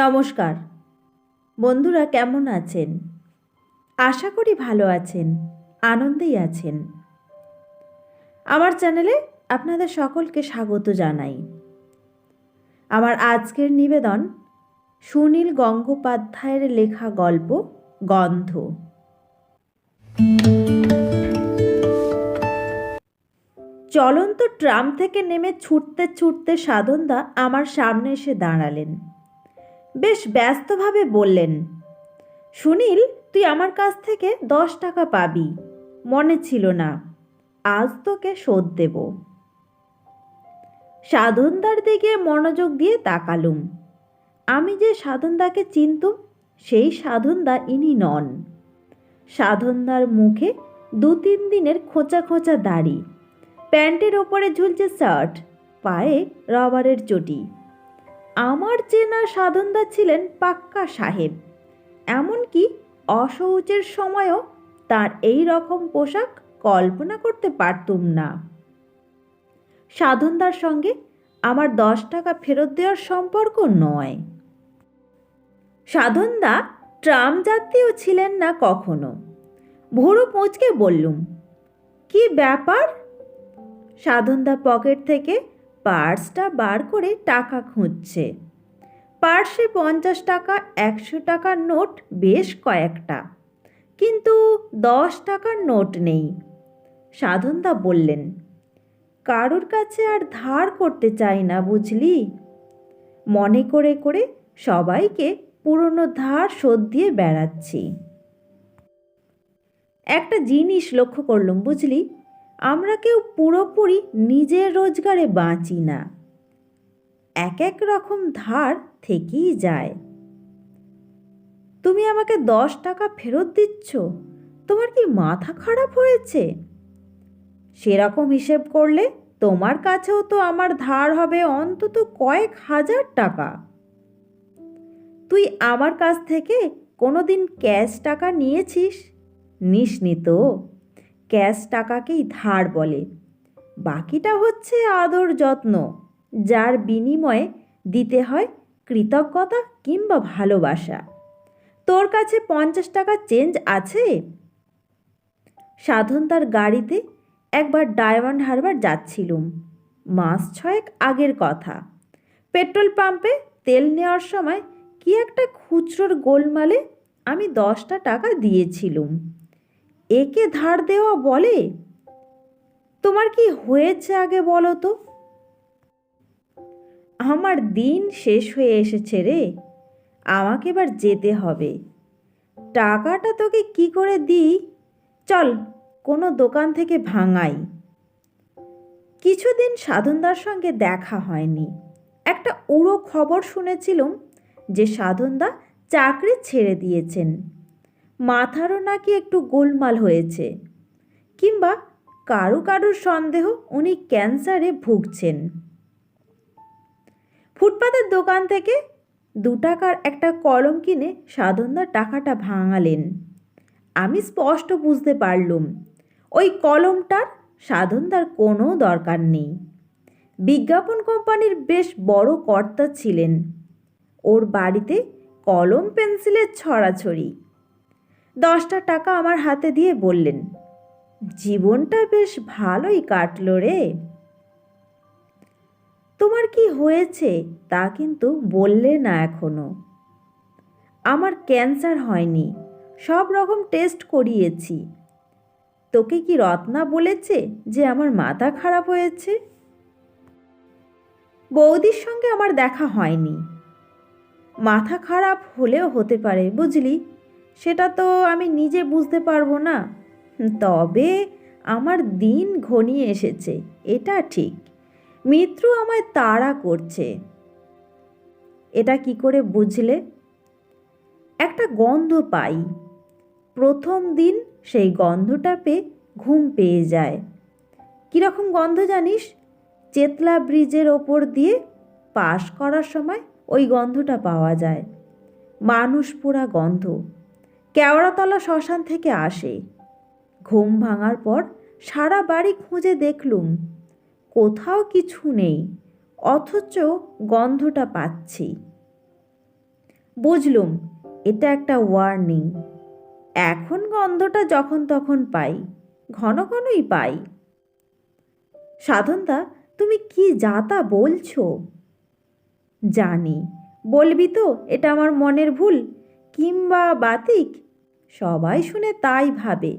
নমস্কার বন্ধুরা, কেমন আছেন? আশা করি ভালো আছেন, আনন্দেই আছেন। আমার চ্যানেলে আপনাদের সকলকে স্বাগত জানাই। আমার আজকের নিবেদন সুনীল গঙ্গোপাধ্যায়ের লেখা গল্প গন্ধ। চলন্ত ট্রাম থেকে নেমে ছুটতে ছুটতে সাধনদা আমার সামনে এসে দাঁড়ালেন। বেশ ব্যস্তভাবে বললেন, সুনীল, তুই আমার কাছ থেকে 10 টাকা পাবি। মনে ছিল না, আজ তোকে শোধ দেব। সাধনদার দিকে মনোযোগ দিয়ে তাকালুম। আমি যে সাধনদাকে চিনতুম সেই সাধনদা ইনি নন। সাধনদার মুখে 2-3 দিনের খোঁচা খোঁচা দাড়ি, প্যান্টের ওপরে ঝুলছে শার্ট, পায়ে রবারের চটি। আমার চেনা সাধনদা ছিলেন পাক্কা সাহেব। এমনকি অশৌচের সময়ও তার এই রকম পোশাক কল্পনা করতে পারতুম না। সাধনদার সঙ্গে আমার 10 টাকা ফেরত দেওয়ার সম্পর্ক নয়। সাধনদা ট্রাম যাত্রীও ছিলেন না কখনো। ভুরু মুচকে বললুম, কি ব্যাপার? সাধনদা পকেট থেকে পার্সটা বার করে টাকা খুঁজছে। পার্সে 50 টাকা, 100 টাকার নোট বেশ কয়েকটা, কিন্তু 10 টাকার নোট নেই। সাধনদা বললেন, কারোর কাছে আর ধার করতে চাই না, বুঝলি। মনে করে করে সবাইকে পুরনো ধার শোধ দিয়ে বেড়াচ্ছি। একটা জিনিস লক্ষ্য করলাম, বুঝলি, আমরা কেউ পুরোপুরি নিজের রোজগারে বাঁচি না। এক এক রকম ধার থেকেই যায়। তুমি আমাকে 10 টাকা ফেরত দিচ্ছ, তোমার কি মাথা খারাপ হয়েছে? সেরকম হিসেব করলে তোমার কাছেও তো আমার ধার হবে অন্তত কয়েক হাজার টাকা। তুই আমার কাছ থেকে কোনোদিন ক্যাশ টাকা নিয়েছিস? নিসনি তো। ক্যাশ টাকাকেই ধার বলে। বাকিটা হচ্ছে আদর যত্ন, যার বিনিময়ে দিতে হয় কৃতজ্ঞতা কিংবা ভালোবাসা। তোর কাছে 50 টাকা চেঞ্জ আছে? সাধনদার গাড়িতে একবার ডায়মন্ড হারবার যাচ্ছিলুম, মাস 6 আগের কথা। পেট্রোল পাম্পে তেল নেওয়ার সময় কি একটা খুচরোর গোলমালে আমি 10টা টাকা দিয়েছিলুম। একে ধার দেওয়া বলে? তোমার কি হয়েছে আগে বলো তো? আমার দিন শেষ হয়ে এসেছে রে, আমাকে এবার যেতে হবে। টাকাটা তোকে কি করে দিই, চল কোনো দোকান থেকে ভাঙাই। কিছুদিন সাধনদার সঙ্গে দেখা হয়নি। একটা উড়ো খবর শুনেছিলুম যে সাধনদা চাকরি ছেড়ে দিয়েছেন। মাথারও নাকি একটু গোলমাল হয়েছে, কিংবা কারুর সন্দেহ উনি ক্যান্সারে ভুগছেন। ফুটপাতের দোকান থেকে 2 টাকার একটা কলম কিনে সাধনদা টাকাটা ভাঙালেন। আমি স্পষ্ট বুঝতে পারলুম ওই কলমটার সাধনদার কোনো দরকার নেই। বিজ্ঞাপন কোম্পানির বেশ বড় কর্তা ছিলেন। ওর বাড়িতে কলম পেন্সিলের ছড়াছড়ি। 10টা টাকা আমার হাতে দিয়ে বললেন, জীবনটা বেশ ভালোই কাটল রে। তোমার কি হয়েছে তা কিন্তু বললে না এখনো। আমার ক্যান্সার হয়নি, সব রকম টেস্ট করিয়েছি। তোকে কি রত্না বলেছে যে আমার মাথা খারাপ হয়েছে? বৌদির সঙ্গে আমার দেখা হয়নি। মাথা খারাপ হলেও হতে পারে, বুঝলি, সেটা তো আমি নিজে বুঝতে পারবো না। তবে আমার দিন ঘনিয়ে এসেছে, এটা ঠিক। মৃত্যু আমায় তাড়া করছে। এটা কি করে বুঝলে? একটা গন্ধ পাই। প্রথম দিন সেই গন্ধটা পেয়ে ঘুম পেয়ে যায়। কীরকম গন্ধ জানিস? চেতলা ব্রিজের ওপর দিয়ে পাস করার সময় ওই গন্ধটা পাওয়া যায়। মানুষ পোড়া গন্ধ, কেওড়াতলা শ্মশান থেকে আসে। ঘুম ভাঙার পর সারা বাড়ি খুঁজে দেখলুম, কোথাও কিছু নেই, অথচ গন্ধটা পাচ্ছি। বুঝলুম, এটা একটা ওয়ার্নিং। এখন গন্ধটা যখন তখন পাই, ঘন ঘনই পাই। সাধনদা, তুমি কি যা তা বলছো? জানি, বলবি তো এটা আমার মনের ভুল কিংবা বাতিক, সবাই শুনে তাই ভাবে।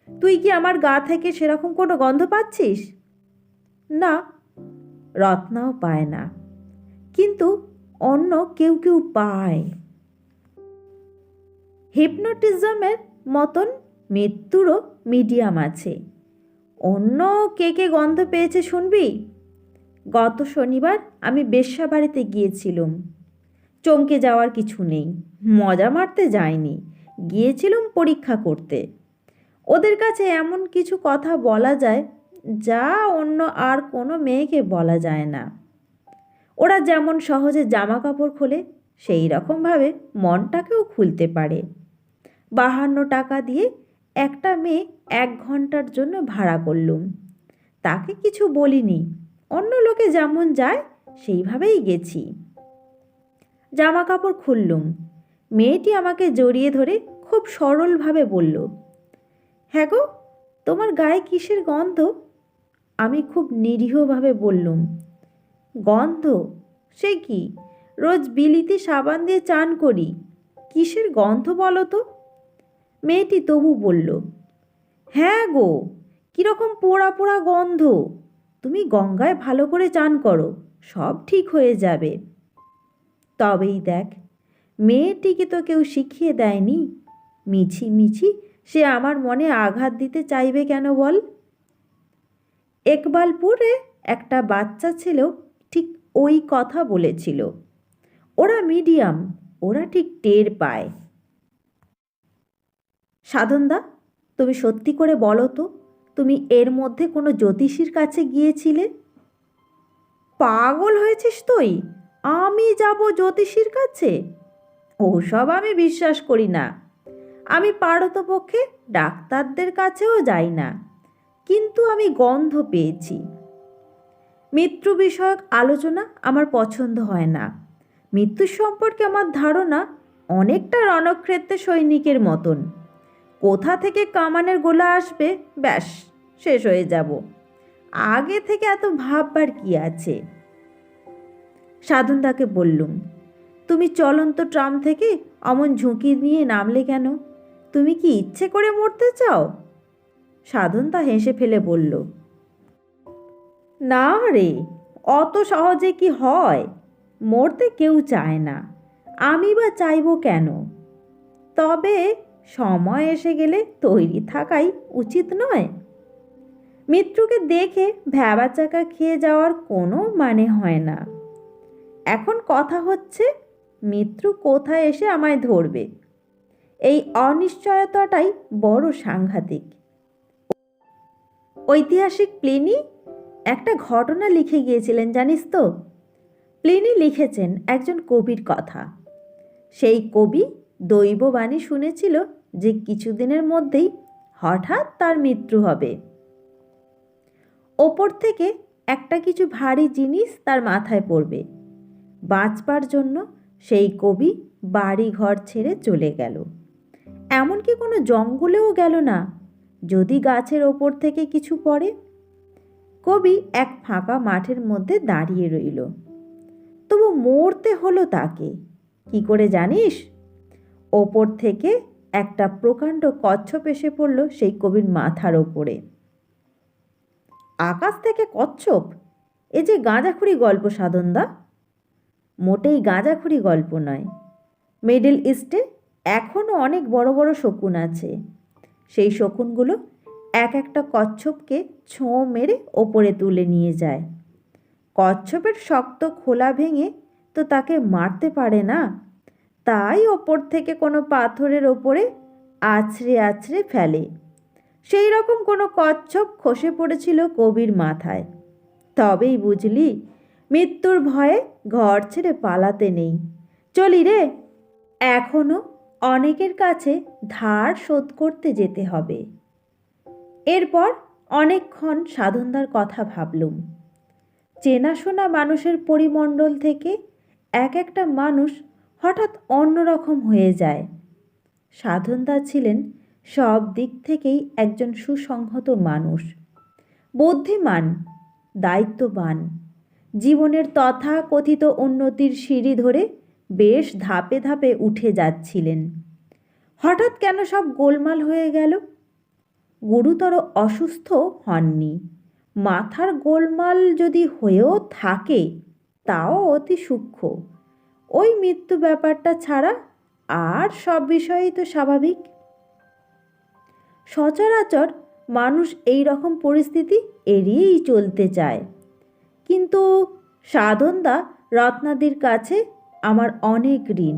তুই কি আমার গা থেকে সেরকম কোনো গন্ধ পাচ্ছিস? না, রত্নাও পায় না, কিন্তু অন্য কেউ কেউ পায়। হিপনোটিজমের মতন মৃত্যুরও মিডিয়াম আছে। অন্য কে কে গন্ধ পেয়েছে শুনবি? গত শনিবার আমি বেশ্যাবাড়িতে গিয়েছিলুম। চমকে যাওয়ার কিছু নেই, মজা মারতে যাইনি, গিয়েছিলুম পরীক্ষা করতে। ওদের কাছে এমন কিছু কথা বলা যায় যা অন্য আর কোনো মেয়েকে বলা যায় না। ওরা যেমন সহজে জামা কাপড় খোলে, সেই রকমভাবে মনটাকেও খুলতে পারে। 52 টাকা দিয়ে একটা মেয়ে 1 ঘন্টার জন্য ভাড়া করলুম। তাকে কিছু বলিনি, অন্য লোকে যেমন যায় সেইভাবেই গেছি। জামা কাপড় খুললুম। মেয়েটি আমাকে জড়িয়ে ধরে খুব সরলভাবে বলল, হ্যাঁ গো, তোমার গায়ে কিসের গন্ধ? আমি খুব নিরীহভাবে বললুম, গন্ধ? সে কি, রোজ বিলিতি সাবান দিয়ে চান করি, কিসের গন্ধ বলো তো? মেয়েটি তবু বলল, হ্যাঁ গো, কীরকম পোড়া পোড়া গন্ধ। তুমি গঙ্গায় ভালো করে চান করো, সব ঠিক হয়ে যাবে। তবেই দেখ, মেয়েটিকে তো কেউ শিখিয়ে দেয়নি, মিছি মিছি সে আমার মনে আঘাত দিতে চাইবে কেন বল? একবালপুরে একটা বাচ্চা ছেলেও ঠিক ওই কথা বলেছিল। ওরা মিডিয়াম, ওরা ঠিক টের পায়। সাধনদা, তুমি সত্যি করে বলো তো, তুমি এর মধ্যে কোনো জ্যোতিষীর কাছে গিয়েছিলে? পাগল হয়েছিস তুই? আমি যাব জ্যোতিষীর কাছে? ওসব আমি বিশ্বাস করি না। আমি পারতপক্ষে ডাক্তারদের কাছেও যাই না, কিন্তু আমি গন্ধ পেয়েছি। মৃত্যু বিষয়ক আলোচনা আমার পছন্দ হয় না। মৃত্যু সম্পর্কে আমার ধারণা অনেকটা রণক্ষেত্রে সৈনিকের মতন। কোথা থেকে কামানের গোলা আসবে, ব্যাস শেষ হয়ে যাব। আগে থেকে এত ভাববার কি আছে? সাধনদাকে বললুম, তুমি চলন্ত ট্রাম থেকে অমন ঝুঁকি নিয়ে নামলে কেন? তুমি কি ইচ্ছে করে মরতে চাও? সাধনদা হেসে ফেলে বলল, না রে, অত সহজে কি হয়? মরতে কেউ চায় না, আমি বা চাইব কেন? তবে সময় এসে গেলে তৈরি থাকাই উচিত নয়? মৃত্যুকে দেখে ভ্যাবাচাকা খেয়ে যাওয়ার কোনো মানে হয় না। এখন কথা হচ্ছে মৃত্যু কোথায় এসে আমায় ধরবে, এই অনিশ্চয়তাটাই বড় সাংঘাতিক। ঐতিহাসিক প্লিনি একটা ঘটনা লিখে গিয়েছিলেন, জানিস তো? প্লিনি লিখেছেন একজন কবির কথা। সেই কবি দৈববাণী শুনেছিল যে কিছুদিনের মধ্যেই হঠাৎ তার মৃত্যু হবে। ওপর থেকে একটা কিছু ভারী জিনিস তার মাথায় পড়বে। বাঁচবার জন্য সেই কবি বাড়ি ঘর ছেড়ে চলে গেল। এমনকি কোনো জঙ্গলেও গেল না, যদি গাছের ওপর থেকে কিছু পড়ে। কবি এক ফাঁকা মাঠের মধ্যে দাঁড়িয়ে রইল। তবু মরতে হলো তাকে। কি করে জানিস? ওপর থেকে একটা প্রকাণ্ড কচ্ছপ এসে পড়ল সেই কবির মাথার ওপরে। আকাশ থেকে কচ্ছপ? এ যে গাঁজাখুরি গল্প সাধনদা। মোটেই গাঁজাখুরি গল্প নয়। মিডল ইস্টে এখনও অনেক বড় বড় শকুন আছে। সেই শকুনগুলো এক একটা কচ্ছপকে ছোঁ মেরে ওপরে তুলে নিয়ে যায়। কচ্ছপের শক্ত খোলা ভেঙে তো তাকে মারতে পারে না, তাই ওপর থেকে কোনো পাথরের ওপরে আছড়ে আছড়ে ফেলে। সেই রকম কোনো কচ্ছপ খসে পড়েছিল কবির মাথায়। তবেই বুঝলি মৃত্যুর ভয়ে ঘর ছেড়ে পালাতে নেই। চলি রে, এখনো অনেকের কাছে ধার শোধ করতে যেতে হবে। এরপর অনেকক্ষণ সাধনদার কথা ভাবলুম। চেনাশোনা মানুষের পরিমণ্ডল থেকে এক একটা মানুষ হঠাৎ অন্যরকম হয়ে যায়। সাধনদা ছিলেন সব দিক থেকেই একজন সুসংহত মানুষ, বুদ্ধিমান, দায়িত্ববান, জীবনের তথাকথিত উন্নতির সিঁড়ি ধরে বেশ ধাপে ধাপে উঠে যাচ্ছিলেন। হঠাৎ কেন সব গোলমাল হয়ে গেল? গুরুতর অসুস্থ হননি। মাথার গোলমাল যদি হয়েও থাকে তাও অতি সূক্ষ্ম। ওই মৃত্যু ব্যাপারটা ছাড়া আর সব বিষয়ই তো স্বাভাবিক। সচরাচর মানুষ এই রকম পরিস্থিতি এড়িয়েই চলতে চায়। কিন্তু সাধনদা রত্নাদির কাছে আমার অনেক ঋণ।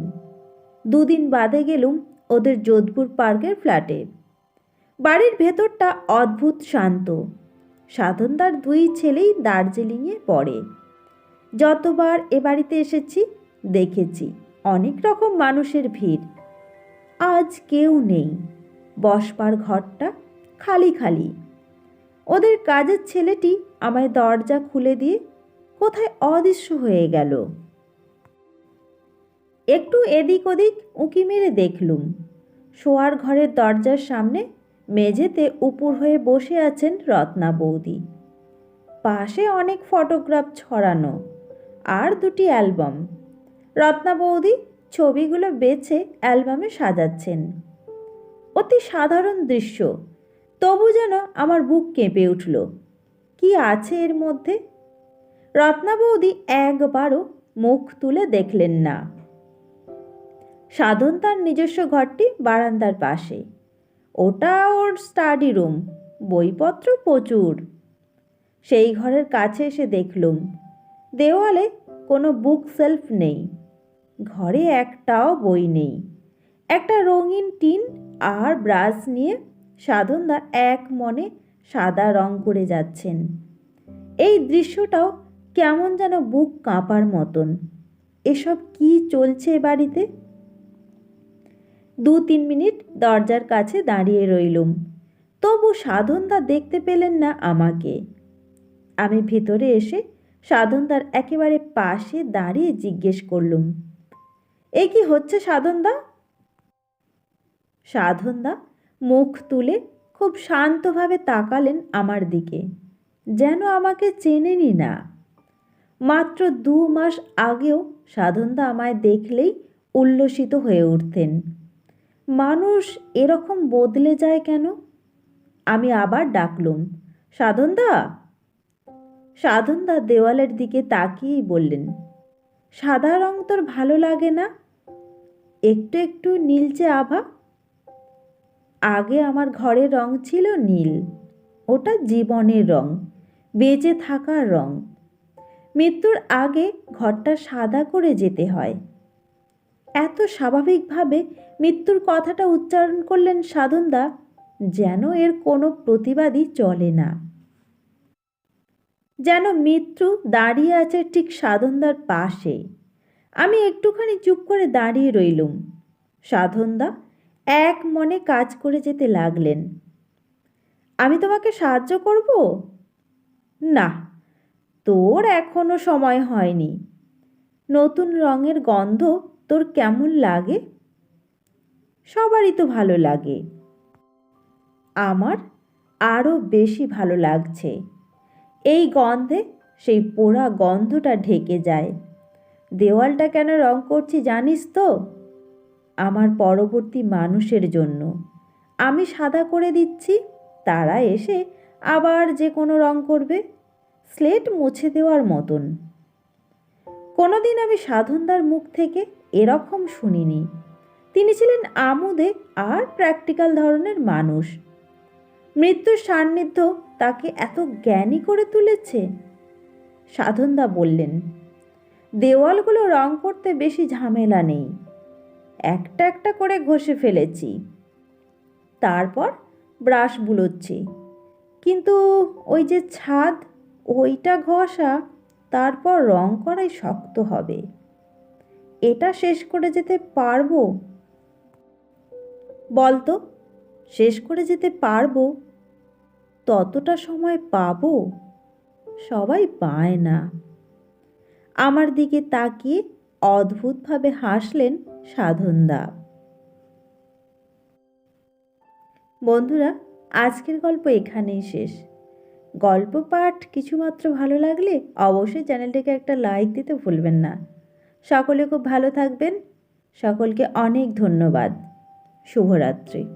দুদিন বাদে গেলুম ওদের যোধপুর পার্কের ফ্ল্যাটে। বাড়ির ভেতরটা অদ্ভুত শান্ত। সাধনদার দুই ছেলেই দার্জিলিংয়ে পড়ে। যতবার এ বাড়িতে এসেছি দেখেছি অনেক রকম মানুষের ভিড়। আজ কেউ নেই, বসবার ঘরটা খালি খালি। ওদের কাজের ছেলেটি আমায় দরজা খুলে দিয়ে কোথায় অদৃশ্য হয়ে গেল। একটু এদিক ওদিক উঁকি মেরে দেখলুম শোয়ার ঘরের দরজার সামনে মেঝেতে উপুর হয়ে বসে আছেন রত্না বৌদি। পাশে অনেক ফটোগ্রাফ ছড়ানো আর দুটি অ্যালবাম। রত্না বৌদি ছবিগুলো বেছে অ্যালবামে সাজাচ্ছেন। অতি সাধারণ দৃশ্য, তবু যেন আমার বুক কেঁপে উঠল। কি আছে এর মধ্যে? রত্না বৌদি একবারও মুখ তুলে দেখলেন না। সাধন তার নিজস্ব ঘরটি বারান্দার পাশে। ওটা ওর স্টাডি রুম, বইপত্র প্রচুর। সেই ঘরের কাছে এসে দেখলুম দেওয়ালে কোনো বুক সেলফ নেই, ঘরে একটাও বই নেই। একটা রঙিন টিন আর ব্রাশ নিয়ে সাধনদা এক মনে সাদা রং করে যাচ্ছেন। এই দৃশ্যটাও কেমন যেন বুক কাঁপার মতন। এসব কি চলছে এ বাড়িতে? 2-3 মিনিট দরজার কাছে দাঁড়িয়ে রইলুম, তবু সাধনদা দেখতে পেলেন না আমাকে। আমি ভিতরে এসে সাধনদার একেবারে পাশে দাঁড়িয়ে জিজ্ঞেস করলুম, এ কি হচ্ছে সাধনদা? সাধনদা মুখ তুলে খুব শান্তভাবে তাকালেন আমার দিকে, যেন আমাকে চেনেনই না। মাত্র 2 মাস আগেও সাধনদা আমায় দেখলেই উল্লসিত হয়ে উঠতেন। মানুষ এরকম বদলে যায় কেন? আমি আবার ডাকলুম, সাধনদা। সাধনদা দেওয়ালের দিকে তাকিয়েই বললেন, সাদা রং তোর ভালো লাগে না? একটু একটু নীলচে আভা। আগে আমার ঘরের রং ছিল নীল। ওটা জীবনের রং, বেঁচে থাকার রং। মৃত্যুর আগে ঘরটা সাদা করে যেতে হয়। এত স্বাভাবিকভাবে মৃত্যুর কথাটা উচ্চারণ করলেন সাধনদা, যেন এর কোনো প্রতিবাদই চলে না। যেন মৃত্যু দাঁড়িয়ে আছে ঠিক সাধনদার পাশে। আমি একটুখানি চুপ করে দাঁড়িয়ে রইলুম। সাধনদা এক মনে কাজ করে যেতে লাগলেন। আমি তোমাকে সাহায্য করব? না, তোর এখনো সময় হয়নি। নতুন রঙের গন্ধ তোর কেমন লাগে? সবারই তো ভালো লাগে। আমার আরও বেশি ভালো লাগছে। এই গন্ধে সেই পোড়া গন্ধটা ঢেকে যায়। দেওয়ালটা কেন রং করছি জানিস তো? আমার পরবর্তী মানুষের জন্য। আমি সাদা করে দিচ্ছি, তারা এসে আবার যে কোনো রং করবে, স্লেট মুছে দেওয়ার মতন। কোনোদিন আমি সাধনদার মুখ থেকে এরকম শুনিনি। তিনি ছিলেন আমোদে আর প্র্যাকটিক্যাল ধরনের মানুষ। মৃত্যুর সান্নিধ্য তাকে এত জ্ঞানী করে তুলেছে। সাধনদা বললেন, দেওয়ালগুলো রং করতে বেশি ঝামেলা নেই। একটা একটা করে ঘষে ফেলেছি, তারপর ব্রাশ বুলোচ্ছি। কিন্তু ওই যে ছাদ, ওইটা ঘষা, তারপর রং করাই শক্ত হবে। এটা শেষ করে যেতে পারবো? বলতো, শেষ করে যেতে পারবো? ততটা সময় পাবো? সবাই পায় না। আমার দিকে তাকিয়ে অদ্ভুতভাবে হাসলেন সাধনদা। বন্ধুরা, আজকের গল্প এখানেই শেষ। গল্প পাঠ কিছুমাত্র ভালো লাগলে অবশ্যই চ্যানেলটিকে একটা লাইক দিতে ভুলবেন না। সকলে খুব ভালো থাকবেন। সকলকে অনেক ধন্যবাদ। শুভরাত্রি।